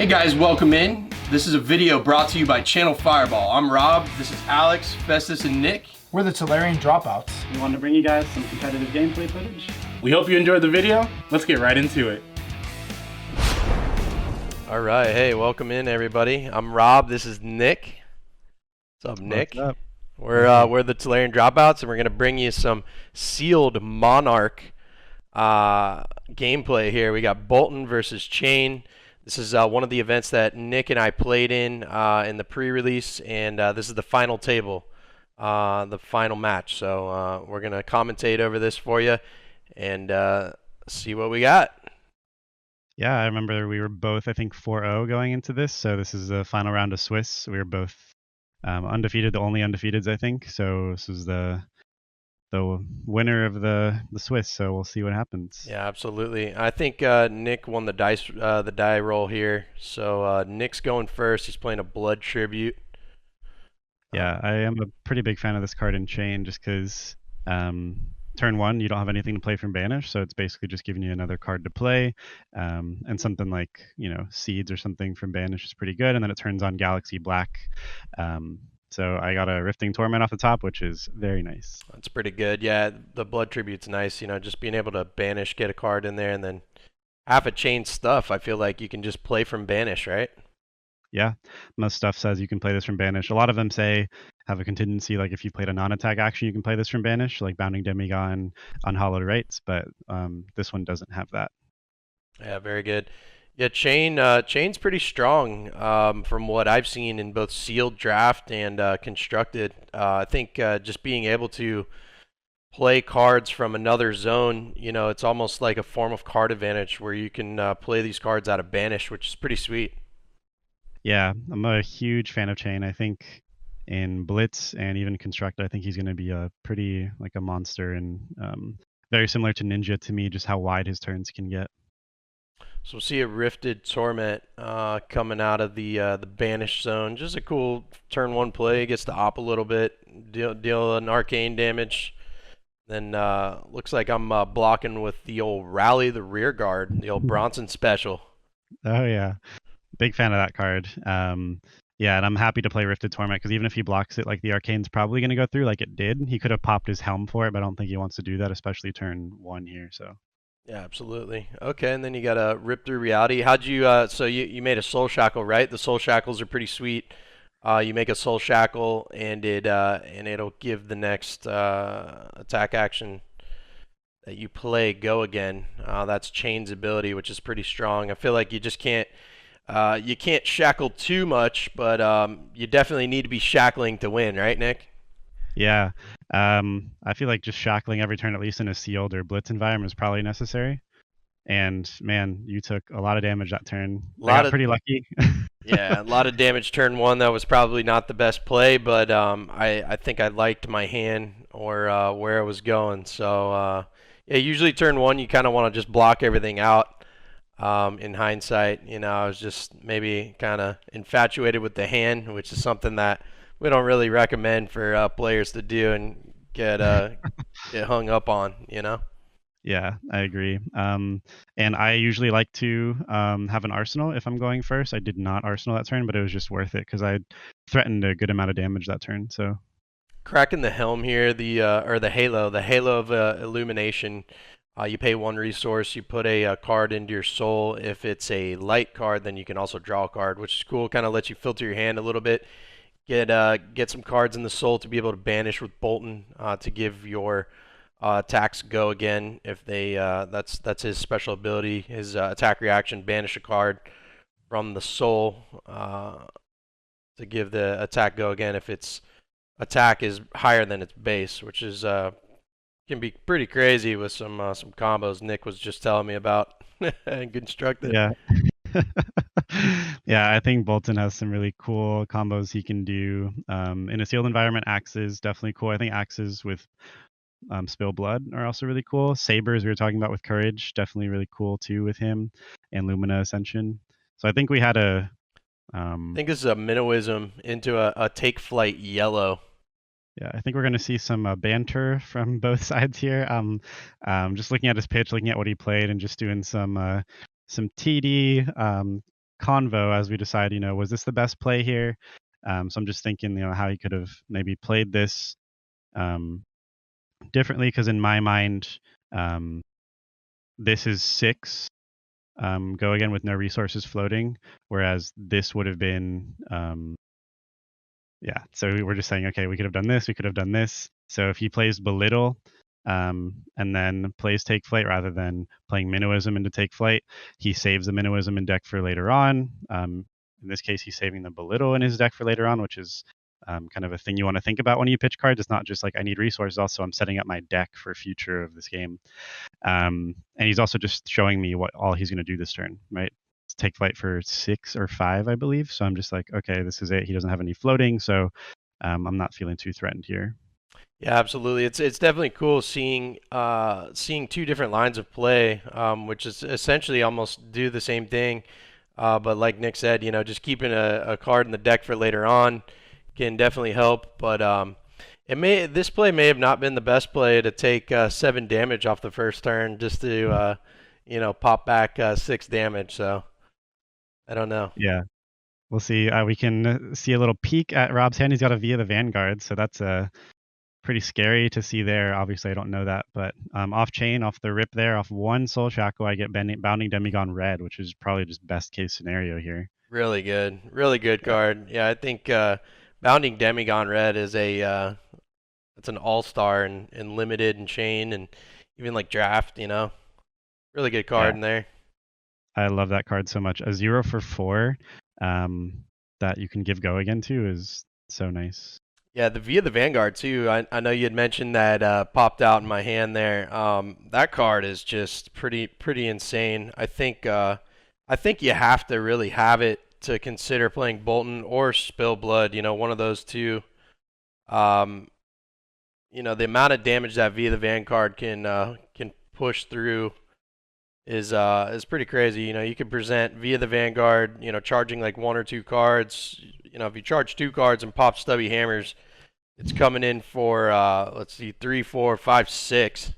Hey guys, welcome in. This is a video brought to you by Channel Fireball. I'm Rob, this is Alex, Festus, and Nick. We're the Tolarian Dropouts. We wanted to bring you guys some competitive gameplay footage. We hope you enjoyed the video. Let's get right into it. All right, hey, welcome in everybody. I'm Rob, this is Nick. What's up, Nick? What's up? We're the Tolarian Dropouts, and we're gonna bring you some sealed Monarch gameplay here. We got Boltyn versus Chane. This is one of the events that Nick and I played in the pre-release, and this is the final table, the final match. So we're gonna commentate over this for you and see what we got. Yeah, I remember we were both, I think, 4-0 going into this. So this is the final round of Swiss. We were both undefeated, the only undefeateds, I think. So this is the winner of the Swiss. So we'll see what happens. Yeah, absolutely. I think Nick won the die roll here. So Nick's going first. He's playing a Blood Tribute. Yeah, I am a pretty big fan of this card in Chane just because turn one, you don't have anything to play from Banish, so it's basically just giving you another card to play, and something like, Seeds or something from Banish is pretty good, and then it turns on Galaxy Black. So I got a Rifting Torment off the top, which is very nice. That's pretty good. Yeah, the Blood Tribute's nice, just being able to Banish, get a card in there, and then half a Chane stuff, I feel like you can just play from Banish, right? Yeah, most stuff says you can play this from Banish. A lot of them say have a contingency, like if you played a non-attack action, you can play this from Banish, like Bounding Demigod, Unhallowed Rites, but this one doesn't have that. Yeah, very good. Yeah, Chane's pretty strong from what I've seen in both sealed draft and constructed. I think just being able to play cards from another zone, it's almost like a form of card advantage where you can play these cards out of Banish, which is pretty sweet. Yeah, I'm a huge fan of Chane. I think in Blitz and even Constructed, I think he's going to be a pretty, like a monster, and very similar to Ninja to me, just how wide his turns can get. So we'll see a Rifted Torment coming out of the Banish zone. Just a cool turn one play. Gets to op a little bit, deal an arcane damage. Then looks like I'm blocking with the old Rally the Rear Guard, the old Bronson special. Oh yeah, big fan of that card. Yeah, and I'm happy to play Rifted Torment because even if he blocks it, like the Arcane's probably going to go through like it did. He could have popped his Helm for it, but I don't think he wants to do that, especially turn one here. So. Yeah, absolutely. Okay, and then you got a Rip Through Reality. How'd you? So you made a Soul Shackle, right? The Soul Shackles are pretty sweet. You make a Soul Shackle, and it'll give the next attack action that you play go again. That's Chane's ability, which is pretty strong. I feel like you just can't shackle too much, but you definitely need to be shackling to win, right, Nick? Yeah, I feel like just shackling every turn, at least in a sealed or blitz environment, is probably necessary. And man, you took a lot of damage that turn. I got pretty lucky. Yeah, a lot of damage turn one. That was probably not the best play, but I think I liked my hand or where I was going. So yeah, usually turn one you kind of want to just block everything out. In hindsight, I was just maybe kind of infatuated with the hand, which is something that we don't really recommend for players to do and get hung up on, Yeah, I agree. And I usually like to have an Arsenal if I'm going first. I did not Arsenal that turn, but it was just worth it because I threatened a good amount of damage that turn. So cracking the helm here, the halo of illumination. You pay one resource, you put a card into your soul. If it's a light card, then you can also draw a card, which is cool. Kind of lets you filter your hand a little bit. Get some cards in the soul to be able to banish with Boltyn to give your attacks go again. If they that's his special ability, his attack reaction, banish a card from the soul to give the attack go again if its attack is higher than its base, which is can be pretty crazy with some combos Nick was just telling me about and Constructed. Yeah. Yeah, I think Boltyn has some really cool combos he can do. In a sealed environment, Axes definitely cool. I think Axes with Spill Blood are also really cool. Sabers, we were talking about with Courage, definitely really cool too with him, and Lumina Ascension. So I think we had a... I think this is a Minnowism into a Take Flight Yellow. Yeah, I think we're going to see some banter from both sides here. Just looking at his pitch, looking at what he played, and just doing some TD, convo as we decide, was this the best play here? So I'm just thinking, how he could have maybe played this differently, because in my mind, this is 6 go again with no resources floating, whereas this would have been so we're just saying, okay, we could have done this, we could have done this. So if he plays Belittle and then plays Take Flight rather than playing Minnowism into Take Flight, he saves the Minnowism in deck for later on. In this case, he's saving the Belittle in his deck for later on, which is kind of a thing you want to think about when you pitch cards. It's not just like I need resources, also I'm setting up my deck for future of this game. And he's also just showing me what all he's going to do this turn, right? It's Take Flight for 6 or 5, I believe. So I'm just like, okay, this is it. He doesn't have any floating, so I'm not feeling too threatened here. Yeah, absolutely. It's definitely cool seeing two different lines of play, which is essentially almost do the same thing. But like Nick said, just keeping a card in the deck for later on can definitely help. But this play may have not been the best play to take 7 damage off the first turn just to pop back 6 damage. So I don't know. Yeah, we'll see. We can see a little peek at Rob's hand. He's got a Via the Vanguard, so that's pretty scary to see there. Obviously, I don't know that, but off chain, off the rip there, off 1 Soul Shackle, I get Bounding Demigod Red, which is probably just best case scenario here. Really good card. Yeah, I think Bounding Demigod Red is it's an all-star in limited and chain and even like draft. Really good card in there. I love that card so much. A 0 for 4 that you can give go again to is so nice. Yeah, the Via the Vanguard too. I know you had mentioned that popped out in my hand there. That card is just pretty insane. I think you have to really have it to consider playing Boltyn or Spill Blood. One of those two. The amount of damage that Via the Vanguard can push through is pretty crazy. You can present Via the Vanguard, charging like 1 or 2 cards. If you charge 2 cards and pop Stubby Hammers, it's coming in for let's see, 3, 4, 5, 6,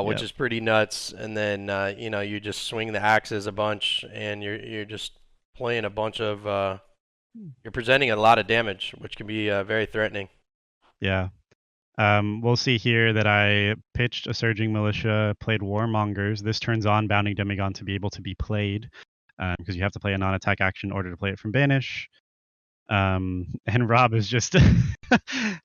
which is pretty nuts. And then you just swing the axes a bunch, and you're just playing a bunch of you're presenting a lot of damage, which can be very threatening. Yeah. We'll see here that I pitched a Surging Militia, played Warmongers. This turns on Bounding Demigod to be able to be played, because you have to play a non-attack action in order to play it from Banish. And Rob is just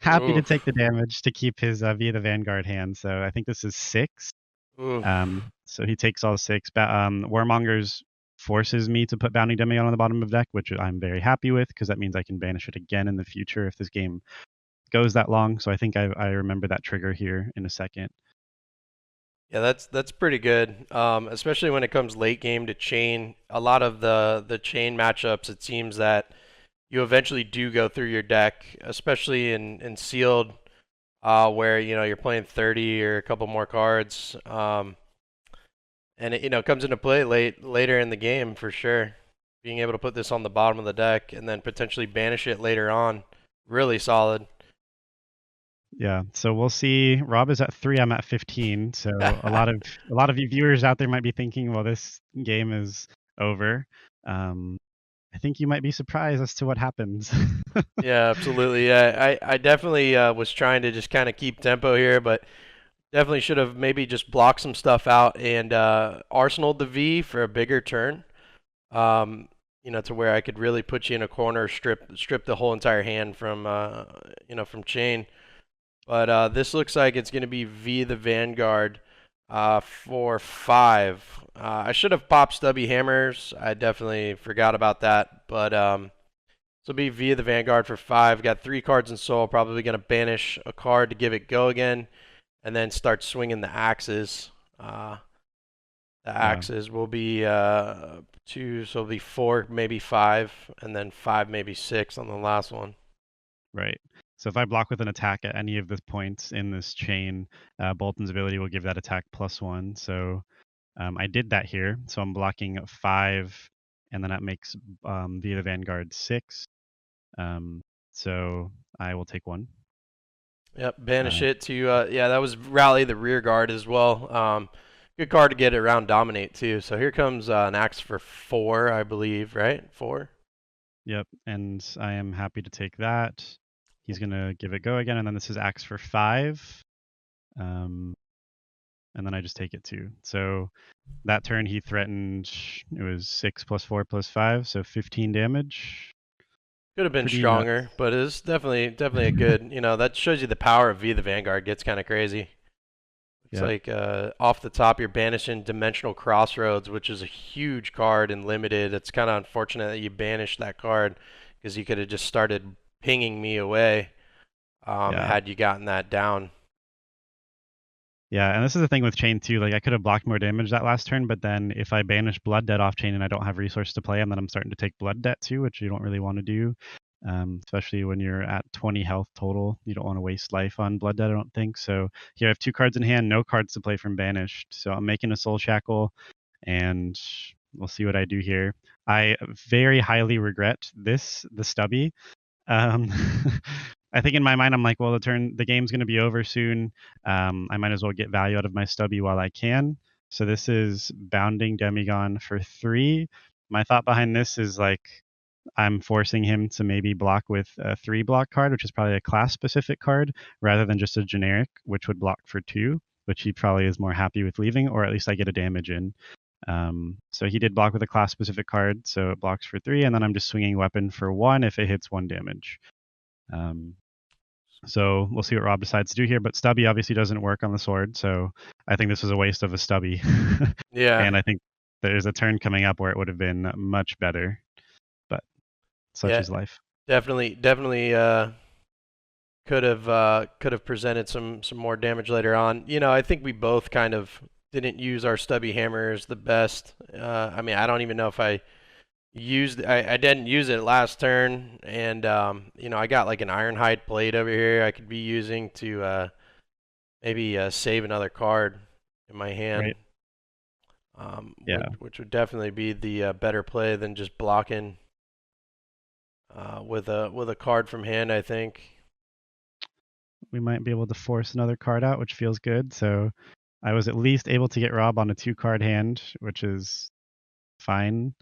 happy to take the damage to keep his Via the Vanguard hand. So I think this is 6. So he takes all 6. Warmongers forces me to put Bounding Demigod on the bottom of deck, which I'm very happy with, because that means I can banish it again in the future if this game goes that long. So I think I remember that trigger here in a second. Yeah, that's pretty good, especially when it comes late game to chain. A lot of the chain matchups, it seems that you eventually do go through your deck, especially in sealed, where you're playing 30 or a couple more cards, and it comes into play later in the game for sure. Being able to put this on the bottom of the deck and then potentially banish it later on, really solid. Yeah, so we'll see. Rob is at 3. I'm at 15. So a lot of you viewers out there might be thinking, well, this game is over. I think you might be surprised as to what happens. Yeah, absolutely. Yeah, I definitely was trying to just kind of keep tempo here, but definitely should have maybe just blocked some stuff out and arsenaled the V for a bigger turn. To where I could really put you in a corner, strip the whole entire hand from from chain. But this looks like it's going to be Via the Vanguard for 5. I should have popped Stubby Hammers. I definitely forgot about that. But this will be Via the Vanguard for 5. Got 3 cards in soul. Probably going to banish a card to give it go again, and then start swinging the axes. The axes will be 2, so it'll be 4, maybe 5, and then 5, maybe 6 on the last one. Right. So if I block with an attack at any of the points in this chain, Boltyn's ability will give that attack +1. So I did that here. So I'm blocking 5, and then that makes Via the Vanguard 6. So I will take 1. Yep, banish it to that was Rally the Rear Guard as well. Good card to get around Dominate too. So here comes an axe for 4, I believe, right? 4. Yep, and I am happy to take that. He's gonna give it go again, and then this is axe for 5. And then I just take it too. So that turn he threatened, it was 6 plus 4 plus 5, so 15 damage. Could have been Pretty stronger, nuts. but it's definitely a good. That shows you the power of V the Vanguard. Gets kind of crazy. It's Yeah. like off the top, you're banishing Dimensional Crossroads, which is a huge card in limited. It's kind of unfortunate that you banished that card because you could have just started pinging me away had you gotten that down. Yeah, and this is the thing with Chain too. Like I could have blocked more damage that last turn, but then if I banish Blood Debt off Chain and I don't have resource to play him, then I'm starting to take Blood Debt too, which you don't really want to do. Especially when you're at 20 health total. You don't want to waste life on Blood Debt, I don't think. So here I have 2 cards in hand, no cards to play from Banished. So I'm making a Soul Shackle, and we'll see what I do here. I very highly regret the stubby. I think in my mind I'm like, well, the game's going to be over soon. I might as well get value out of my stubby while I can. So this is Bounding Demigon for 3. My thought behind this is like I'm forcing him to maybe block with a 3-block card, which is probably a class-specific card, rather than just a generic, which would block for 2, which he probably is more happy with leaving, or at least I get a damage in. So he did block with a class-specific card, so it blocks for 3, and then I'm just swinging weapon for 1 if it hits 1 damage. So we'll see what Rob decides to do here, but stubby obviously doesn't work on the sword, so I think this was a waste of a stubby. Yeah. And I think there's a turn coming up where it would have been much better, but such is life. Definitely could have presented some more damage later on. I think we both kind of didn't use our stubby hammers the best. I mean, I don't even know if I didn't use it last turn, and I got like an Ironhide blade over here I could be using to maybe save another card in my hand. Right. Which would definitely be the better play than just blocking with a card from hand, I think. We might be able to force another card out, which feels good. So I was at least able to get Rob on a 2-card hand, which is fine.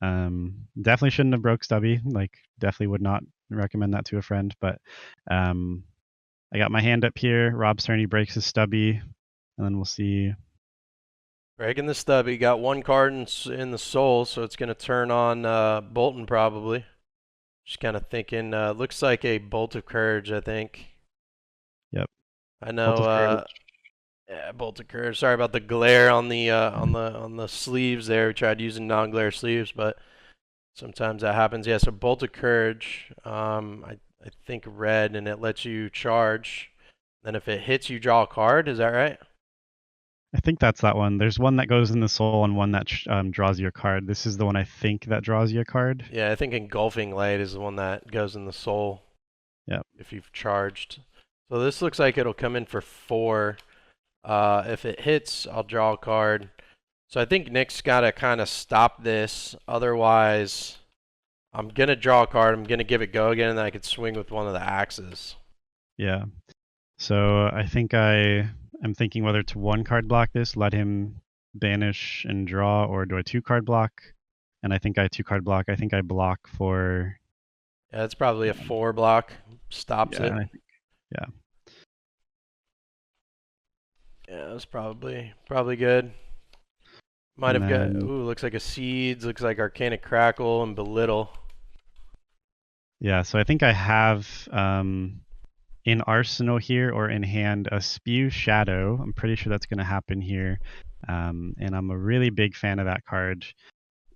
Definitely shouldn't have broke stubby. Like, definitely would not recommend that to a friend. But I got my hand up here. Rob's turn, he breaks his stubby, and then we'll see. Breaking the stubby, got 1 card in the soul, so it's going to turn on Bolton probably. Just kind of thinking, looks like a Bolt of Courage, I think. Yep. I know. Yeah, Bolt of Courage. Sorry about the glare on the sleeves there. We tried using non-glare sleeves, but sometimes that happens. Yeah, so Bolt of Courage. I think red, and it lets you charge. Then if it hits, you draw a card. Is that right? I think that's that one. There's one that goes in the soul and one that draws you a card. This is the one I think that draws you a card. Yeah, I think Engulfing Light is the one that goes in the soul. Yep. If you've charged. So this looks like it'll come in for 4. If it hits, I'll draw a card. So I think Nick's got to kind of stop this. Otherwise, I'm going to draw a card. I'm going to give it go again, and then I could swing with one of the axes. Yeah. So I think I'm thinking whether to 1-card block this, let him banish and draw, or do I 2-card block? And I think I 2-card block. I think I block for... Yeah, it's probably a 4 block. Stops it. Yeah. Yeah, that's probably good. Might have got, looks like a Seeds, looks like Arcanic Crackle and Belittle. Yeah, so I think I have in arsenal here or in hand a Spew Shadow. I'm pretty sure that's going to happen here. And I'm a really big fan of that card.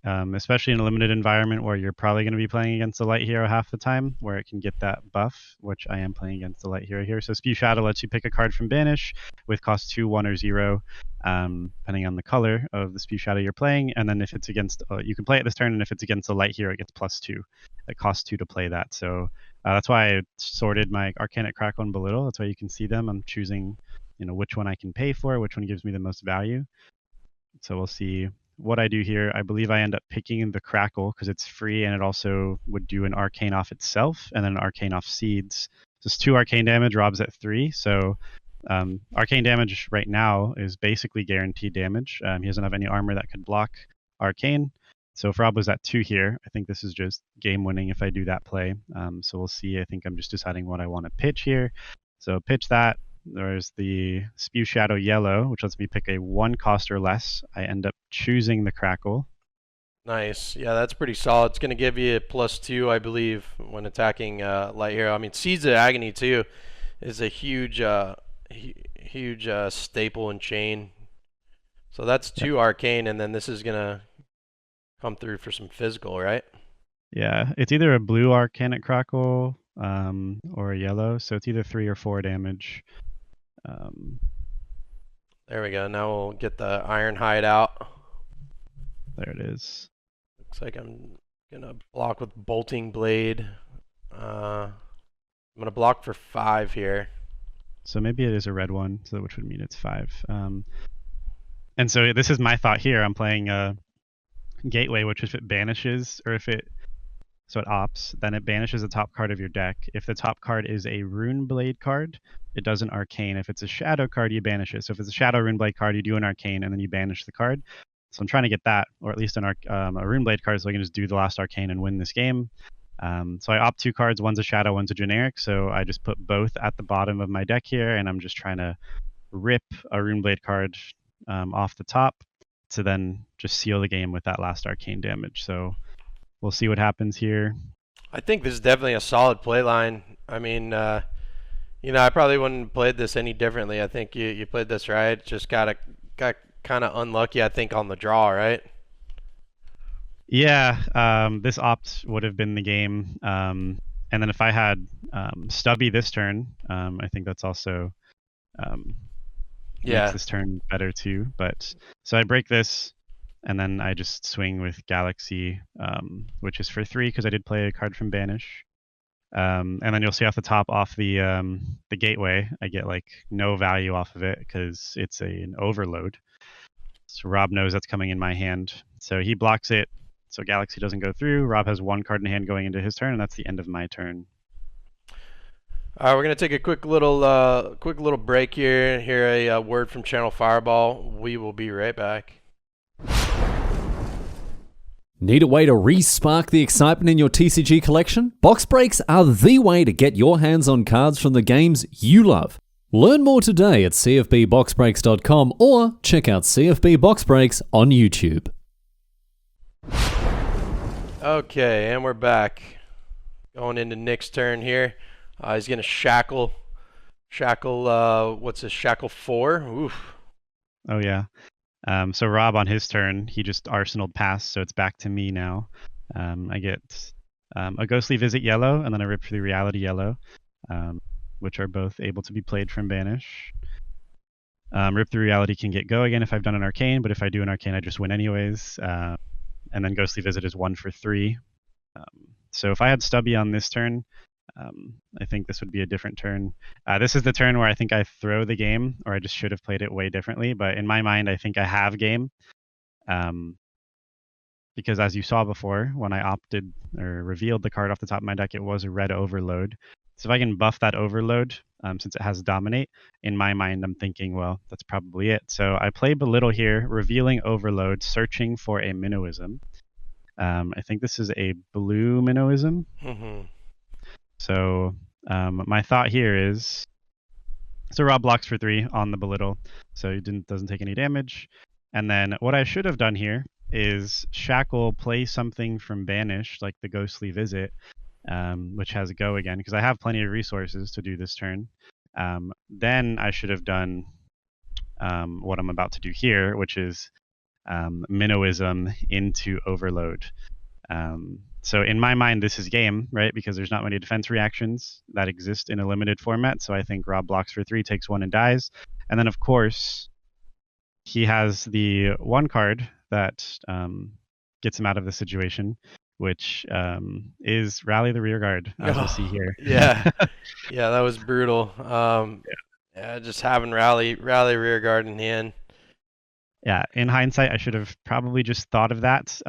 Especially in a limited environment where you're probably going to be playing against the light hero half the time, where it can get that buff, which I am playing against the light hero here. So Spew Shadow lets you pick a card from Banish with cost 2, 1, or 0, depending on the color of the Spew Shadow you're playing. And then if it's against, you can play it this turn, and if it's against the light hero, it gets +2. It costs 2 to play that. So that's why I sorted my Arcanic Crackle and Belittle. That's why you can see them. I'm choosing, which one I can pay for, which one gives me the most value. So we'll see what I do here. I believe I end up picking the Crackle because it's free, and it also would do an Arcane off itself and then an Arcane off Seeds. So it's 2 arcane damage. Rob's at 3, so Arcane damage right now is basically guaranteed damage. He doesn't have any armor that could block Arcane. So if Rob was at 2 here, I think this is just game winning if I do that play. So we'll see. I think I'm just deciding what I want to pitch here. So pitch that. There's the Spew Shadow Yellow, which lets me pick a 1 cost or less. I end up choosing the Crackle. Nice. Yeah, that's pretty solid. It's going to give you a +2, I believe, when attacking Light Hero. I mean, Seeds of Agony, too, is a huge staple and chain. So that's 2 Arcane, and then this is going to come through for some physical, right? Yeah, it's either a blue Arcanic Crackle or a yellow, so it's either 3 or 4 damage. There we go. Now we'll get the Ironhide out. There it is. Looks like I'm going to block with Bolting Blade. I'm going to block for 5 here. So maybe it is a red one, so which would mean it's 5. And so this is my thought here. I'm playing a Gateway, which if it banishes, or if it opts, then it banishes the top card of your deck. If the top card is a Rune Blade card, it does an Arcane. If it's a Shadow card, you banish it. So if it's a Shadow Rune Blade card, you do an Arcane, and then you banish the card. So I'm trying to get that, or at least a Rune Blade card, so I can just do the last Arcane and win this game. So I opt 2 cards. One's a Shadow, one's a generic. So I just put both at the bottom of my deck here, and I'm just trying to rip a Rune Blade card off the top to then just seal the game with that last Arcane damage. So we'll see what happens here. I think this is definitely a solid play line. I mean, you know, I probably wouldn't have played this any differently. I think you played this right. Just got kind of unlucky, I think, on the draw, right? Yeah, this opt would have been the game. And then if I had Stubby this turn, I think that's also makes this turn better too. But so I break this, and then I just swing with Galaxy, which is for 3 because I did play a card from Banish. And then you'll see off the top, off the Gateway, I get like no value off of it because it's an overload. So Rob knows that's coming in my hand, so he blocks it. So Galaxy doesn't go through. Rob has 1 card in hand going into his turn, and that's the end of my turn. All right, we're gonna take a quick little break here. Hear a word from Channel Fireball. We will be right back. Need a way to re-spark the excitement in your TCG collection? Box breaks are the way to get your hands on cards from the games you love. Learn more today at cfbboxbreaks.com or check out CFB Box Breaks on YouTube. Okay, and we're back. Going into Nick's turn here. He's gonna shackle. What's this? Shackle 4. Oof. Oh yeah. So Rob on his turn, he just Arsenal passed, so it's back to me now. I get a Ghostly Visit yellow, and then I Rip Through Reality yellow, which are both able to be played from Banish. Rip Through Reality can get go again if I've done an Arcane, but if I do an Arcane, I just win anyways. And then Ghostly Visit is 1 for 3. So if I had Stubby on this turn, I think this would be a different turn. This is the turn where I think I throw the game, or I just should have played it way differently. But in my mind, I think I have game. Because as you saw before, when I opted or revealed the card off the top of my deck, it was a red overload. So if I can buff that overload, since it has Dominate, in my mind, I'm thinking, well, that's probably it. So I play Belittle here, revealing overload, searching for a Minnowism. I think this is a blue Minnowism. Mm-hmm. So my thought here is, so Rob blocks for 3 on the Belittle, so he doesn't take any damage. And then what I should have done here is Shackle, play something from Banish, like the Ghostly Visit, which has a go again, because I have plenty of resources to do this turn. Then I should have done what I'm about to do here, which is Minnowism into Overload. So in my mind, this is game, right? Because there's not many defense reactions that exist in a limited format. So I think Rob blocks for 3, takes 1, and dies. And then, of course, he has the 1 card that gets him out of the situation, which is Rally the Rearguard, as we'll see here. Yeah, yeah, that was brutal. Yeah, just having Rally Rearguard in hand. Yeah, in hindsight, I should have probably just thought of that.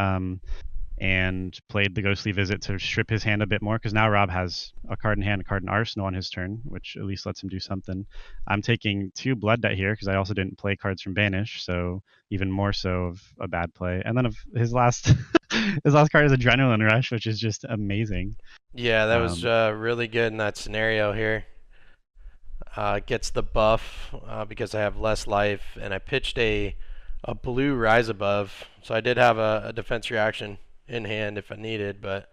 and played the Ghostly Visit to strip his hand a bit more, because now Rob has a card in hand, a card in Arsenal on his turn, which at least lets him do something. I'm taking 2 Blood Debt here because I also didn't play cards from Banish, so even more so of a bad play. And then of his last his last card is Adrenaline Rush, which is just amazing. Yeah, that was really good in that scenario here. Gets the buff because I have less life, and I pitched a blue Rise Above, so I did have a defense reaction in hand if I needed, but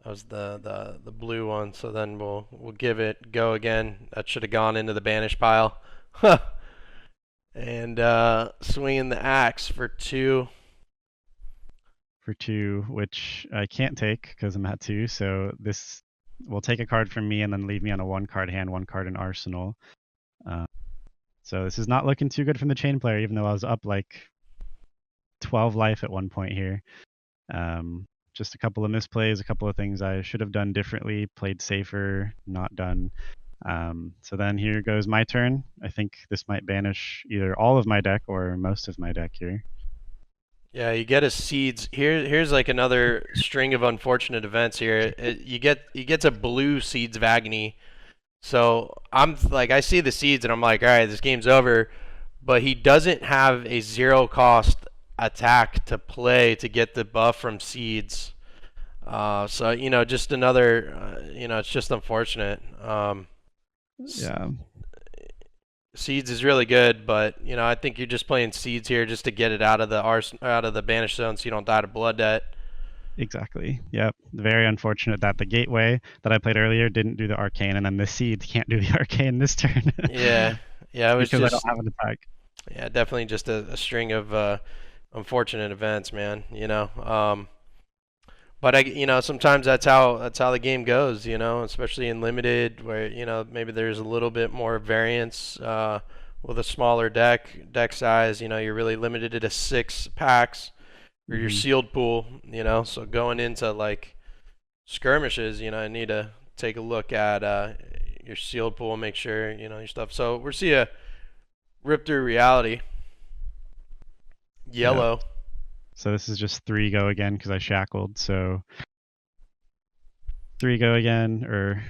that was the blue one. So then we'll give it go again. That should have gone into the banish pile. And swinging the axe for 2. For 2, which I can't take because I'm at 2. So this will take a card from me and then leave me on a 1-card hand, 1 card in Arsenal. So this is not looking too good from the chain player, even though I was up like 12 life at one point here. Just a couple of misplays, a couple of things I should have done differently, played safer, not done. So then here goes my turn. I think this might banish either all of my deck or most of my deck here. Yeah, you get a Seeds. Here's like another string of unfortunate events here. He gets a blue Seeds of Agony. So I'm like, I see the Seeds and I'm like, all right, this game's over. But he doesn't have a 0-cost attack to play to get the buff from Seeds. So just another, it's just unfortunate. Yeah. Seeds is really good, but I think you're just playing Seeds here just to get it out of the banish zone, so you don't die to Blood Debt. Exactly. Yep. Very unfortunate that the Gateway that I played earlier didn't do the Arcane, and then the Seeds can't do the Arcane this turn. Yeah. It was because just, I don't have an attack. Yeah, definitely just a string of unfortunate events, man. But sometimes that's how the game goes, especially in limited, where maybe there's a little bit more variance with a smaller deck size. You're really limited to 6 packs or your sealed pool. So going into like skirmishes, I need to take a look at your sealed pool and make sure your stuff. So we're seeing a Rip Through Reality yellow. Yeah. So this is just 3 go again because I shackled. So 3 go again, or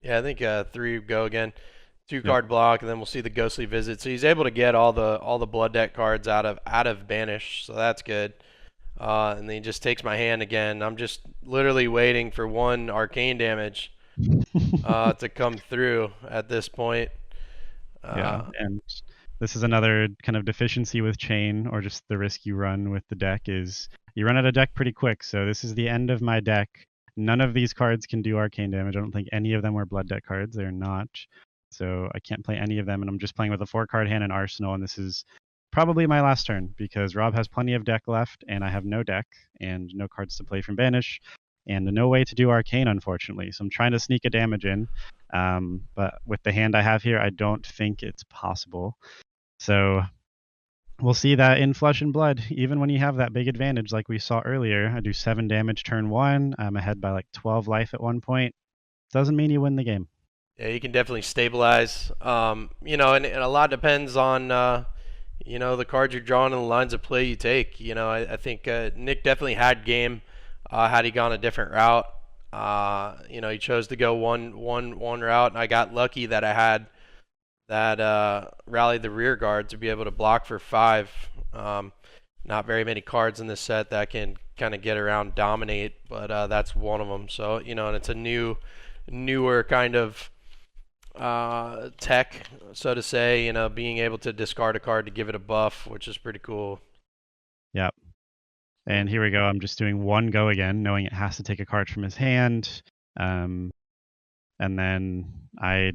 yeah, I think 3 go again. 2-card block, and then we'll see the Ghostly Visit. So he's able to get all the Blood Debt cards out of banish, so that's good. And then he just takes my hand again. I'm just literally waiting for 1 arcane damage to come through at this point. Yeah, and this is another kind of deficiency with chain, or just the risk you run with the deck, is you run out of deck pretty quick. So this is the end of my deck. None of these cards can do arcane damage. I don't think any of them were Blood Debt cards. They're not. So I can't play any of them, and I'm just playing with a 4-card hand in Arsenal, and this is probably my last turn because Rob has plenty of deck left, and I have no deck and no cards to play from Banish, and no way to do arcane, unfortunately. So I'm trying to sneak a damage in, but with the hand I have here, I don't think it's possible. So we'll see that in Flesh and Blood, even when you have that big advantage like we saw earlier. I do 7 damage turn 1. I'm ahead by like 12 life at one point. Doesn't mean you win the game. Yeah, you can definitely stabilize. And a lot depends on, the cards you're drawing and the lines of play you take. I think Nick definitely had game had he gone a different route. He chose to go one route, and I got lucky that I had that rallied the rear guard to be able to block for 5. Not very many cards in this set that can kind of get around dominate, but that's one of them. So and it's a newer kind of tech, so to say. Being able to discard a card to give it a buff, which is pretty cool. Yep. And here we go. I'm just doing 1 go again, knowing it has to take a card from his hand. And then I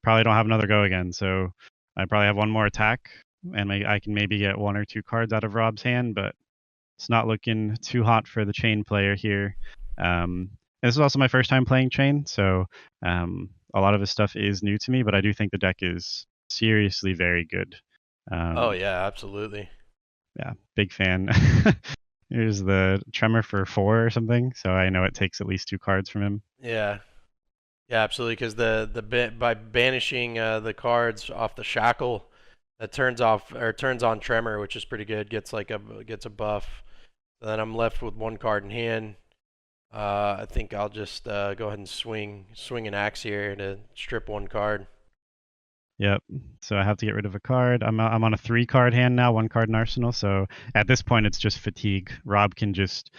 probably don't have another go again, so I probably have 1 more attack, and I can maybe get 1 or 2 cards out of Rob's hand, but it's not looking too hot for the chain player here. This is also my first time playing chain, so a lot of his stuff is new to me, but I do think the deck is seriously very good. Oh yeah, absolutely. Yeah, big fan. Here's the Tremor for 4 or something, so I know it takes at least 2 cards from him. Yeah, absolutely. Because by banishing the cards off the shackle, that turns on Tremor, which is pretty good. Gets a buff. So then I'm left with 1 card in hand. I think I'll just go ahead and swing an axe here to strip 1 card. Yep. So I have to get rid of a card. I'm on a 3-card hand now, 1 card in arsenal. So at this point, it's just fatigue. Rob can just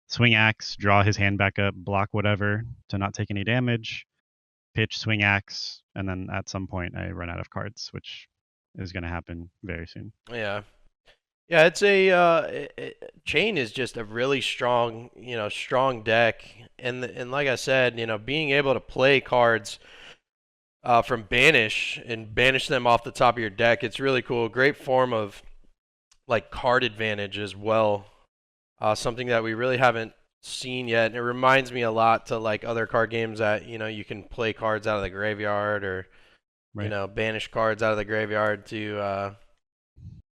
swing axe, draw his hand back up, block whatever to not take any damage, pitch, swing axe, and then at some point I run out of cards, which is going to happen very soon. Yeah. Yeah, it's a Chain is just a really strong, strong deck, and like I said, being able to play cards from Banish and banish them off the top of your deck, it's really cool. Great form of like card advantage as well. Something that we really haven't seen yet, and it reminds me a lot to like other card games that you can play cards out of the graveyard or banish cards out of the graveyard to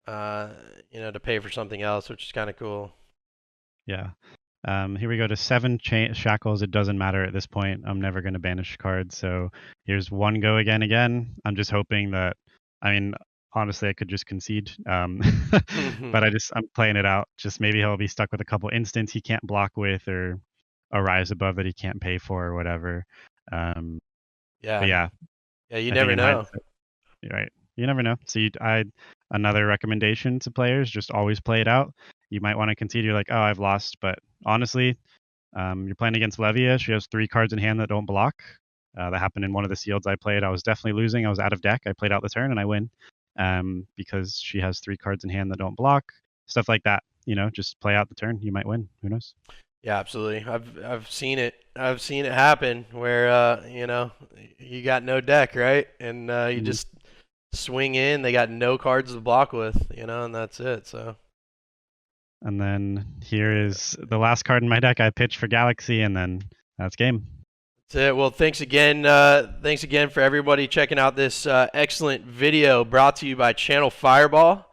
to pay for something else, which is kind of cool. Yeah. Here we go to 7 shackles. It doesn't matter at this point. I'm never going to banish cards. So here's 1 go again. I'm just hoping that, honestly, I could just concede. But I'm playing it out. Just maybe he'll be stuck with a couple instants he can't block with, or a rise above that he can't pay for, or whatever. Yeah, you never know. Right. You never know. So another recommendation to players, just always play it out. You might want to concede. You're like, oh, I've lost. But honestly, you're playing against Levia. She has 3 cards in hand that don't block. That happened in one of the sealeds I played. I was definitely losing. I was out of deck. I played out the turn and I win because she has 3 cards in hand that don't block. Stuff like that. Just play out the turn. You might win. Who knows? Yeah, absolutely. I've seen it. I've seen it happen where you got no deck, right? And you just swing in. They got no cards to block with, and that's it. So. And then here is the last card in my deck. I pitched for Galaxy, and then that's game. That's it. Well, thanks again. Thanks again for everybody checking out this excellent video brought to you by Channel Fireball.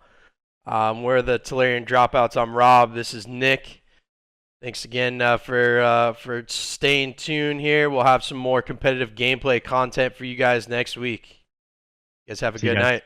We're the Tolarian Dropouts. I'm Rob. This is Nick. Thanks again for staying tuned here. We'll have some more competitive gameplay content for you guys next week. You guys have a good night.